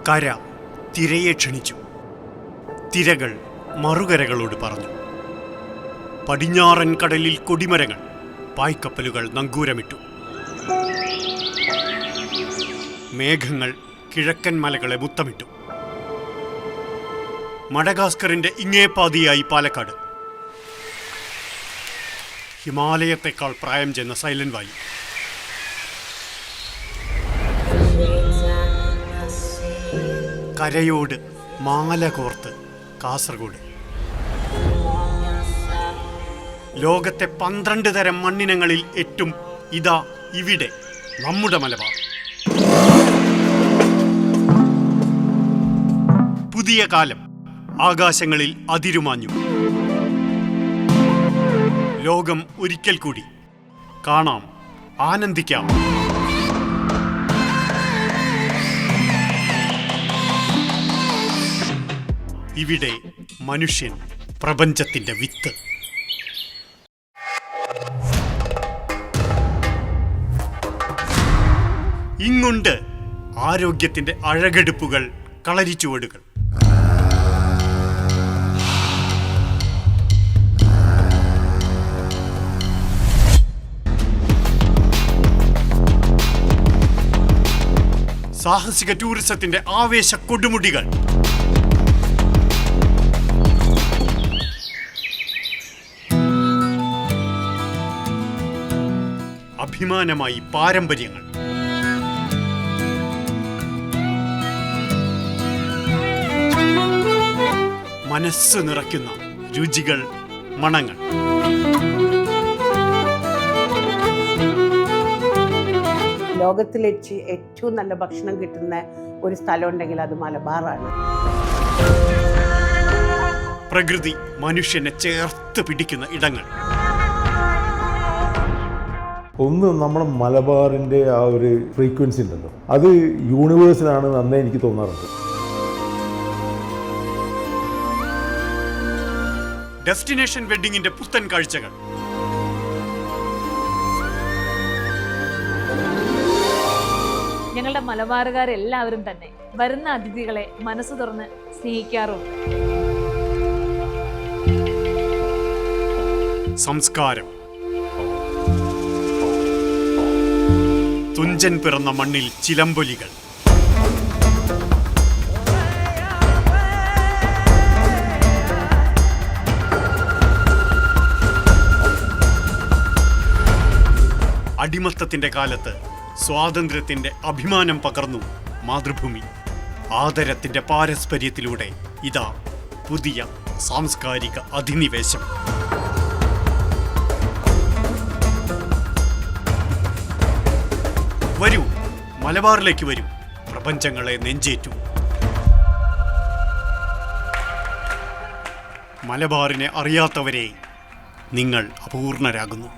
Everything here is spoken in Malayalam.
കര തിരയെ ക്ഷണിച്ചു. തിരകൾ മറുകരകളോട് പറഞ്ഞു. പടിഞ്ഞാറൻ കടലിൽ കൊടിമരങ്ങൾ, പായ്ക്കപ്പലുകൾ നങ്കൂരമിട്ടു. മേഘങ്ങൾ കിഴക്കൻ മലകളെ മുത്തമിട്ടു. മഡഗാസ്കറിന്റെ ഇങ്ങേപ്പാതിയായി പാലക്കാട്, ഹിമാലയത്തെക്കാൾ പ്രായം ചെന്ന സൈലന്റ് വാലി. കരയോട് മാല കോർത്ത് കാസർഗോഡ്. ലോകത്തെ 12 തരം മണ്ണിനങ്ങളിൽ ഏറ്റവും ഇതാ ഇവിടെ നമ്മുടെ മലബാർ. പുതിയ കാലം ആകാശങ്ങളിൽ അതിരുമാഞ്ഞു. ലോകം ഒരിക്കൽ കൂടി കാണാം, ആനന്ദിക്കാം. ഇവിടെ മനുഷ്യൻ പ്രപഞ്ചത്തിന്റെ വിത്ത്. ഇങ്ങുണ്ട് ആരോഗ്യത്തിന്റെ അഴകെടുപ്പുകൾ, കളരിച്ചുവടുകൾ. സാഹസിക ടൂറിസത്തിന്റെ ആവേശ കൊടുമുടികൾ. അഭിമാനമായി പാരമ്പര്യങ്ങൾ. മനസ്സ് നിറയ്ക്കുന്ന രുചികൾ, മണങ്ങൾ. ലോകത്തിൽ ഏറ്റവും നല്ല ഭക്ഷണം കിട്ടുന്ന ഒരു സ്ഥലം ഉണ്ടെങ്കിൽ അത് മലബാറാണ്. പ്രകൃതി മനുഷ്യനെ ചേർത്ത് പിടിക്കുന്ന ഇടങ്ങൾ. ഒന്ന്, നമ്മുടെ മലബാറിൻ്റെ ആ ഒരു ഫ്രീക്വൻസി ഉണ്ടല്ലോ, അത് യൂണിവേഴ്സിലാണ് നന്നേ എനിക്ക് തോന്നാറുണ്ട്. ഡെസ്റ്റിനേഷൻ വെഡിങ്ങിന്റെ പുത്തൻ കാഴ്ചകൾ. ഞങ്ങളുടെ മലബാറുകാരെല്ലാവരും തന്നെ വരുന്ന അതിഥികളെ മനസ്സ് തുറന്ന് സ്നേഹിക്കാറുണ്ട്. സംസ്കാരം. തുഞ്ചൻ പിറന്ന മണ്ണിൽ ചിലമ്പൊലികൾ. അടിമത്തത്തിന്റെ കാലത്ത് സ്വാതന്ത്ര്യത്തിന്റെ അഭിമാനം പകർന്നു മാതൃഭൂമി. ആദരത്തിന്റെ പാരസ്പര്യത്തിലൂടെ ഇതാ പുതിയ സാംസ്കാരിക അധിനിവേശം. വരൂ, മലബാറിലേക്ക് വരൂ, പ്രപഞ്ചങ്ങളെ നെഞ്ചേറ്റു. മലബാറിനെ അറിയാത്തവരെ നിങ്ങൾ അപൂർണരാകുന്നു.